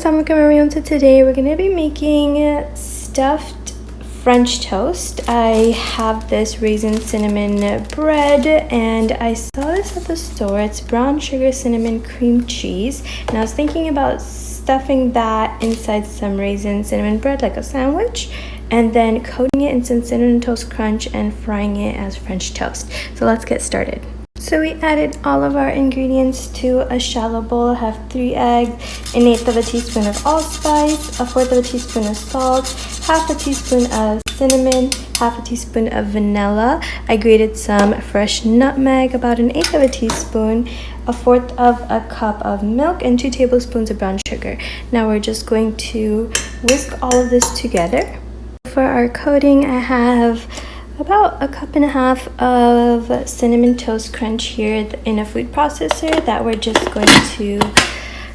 Assalamualaikum everyone. So today we're going to be making stuffed French toast. I have this raisin cinnamon bread and I saw this at the store. It's brown sugar cinnamon cream cheese, and I was thinking about stuffing that inside some raisin cinnamon bread like a sandwich, and then coating it in some cinnamon toast crunch and frying it as French toast. So let's get started. So we added all of our ingredients to a shallow bowl. I have 3 eggs, 1/8 of a teaspoon of allspice, 1/4 of a teaspoon of salt, 1/2 a teaspoon of cinnamon, 1/2 a teaspoon of vanilla. I grated some fresh nutmeg, about 1/8 of a teaspoon, 1/4 of a cup of milk, and 2 tablespoons of brown sugar. Now we're just going to whisk all of this together. For our coating, I have about 1.5 cups of cinnamon toast crunch here in a food processor that we're just going to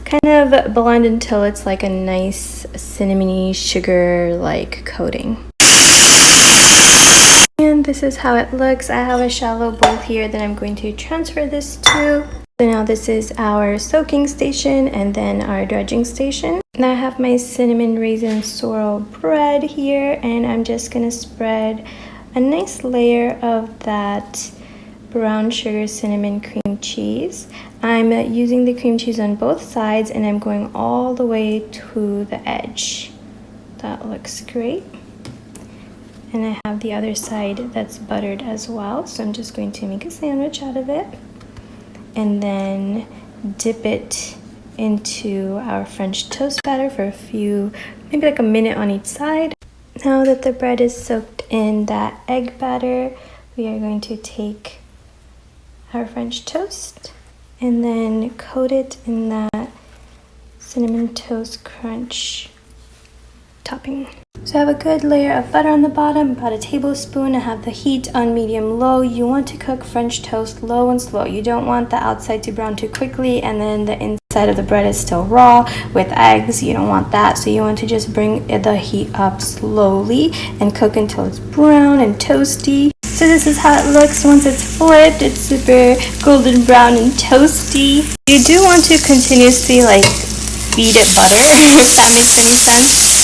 kind of blend until it's like a nice cinnamony sugar like coating. And this is how it looks. I have a shallow bowl here that I'm going to transfer this to. So now this is our soaking station and then our dredging station. Now I have my cinnamon raisin sorrel bread here, and I'm just gonna spread a nice layer of that brown sugar cinnamon cream cheese. I'm using the cream cheese on both sides and I'm going all the way to the edge. That looks great. And I have the other side that's buttered as well, so I'm just going to make a sandwich out of it and then dip it into our French toast batter for a few, maybe like a minute on each side. Now that the bread is soaked in that egg batter, we are going to take our French toast and then coat it in that cinnamon toast crunch topping. So I have a good layer of butter on the bottom, about 1 tablespoon. I have the heat on medium-low. You want to cook French toast low and slow. You don't want the outside to brown too quickly and then the inside of the bread is still raw with eggs. You don't want that, so you want to just bring the heat up slowly and cook until it's brown and toasty. So this is how it looks once it's flipped. It's super golden brown and toasty. You do want to continuously feed it butter, if that makes any sense,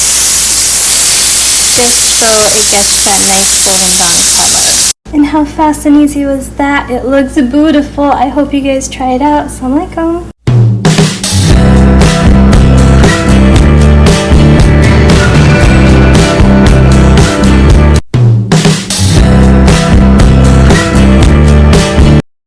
just so it gets that nice golden brown color. And how fast and easy was that? It looks beautiful. I hope you guys try it out. Assalamualaikum.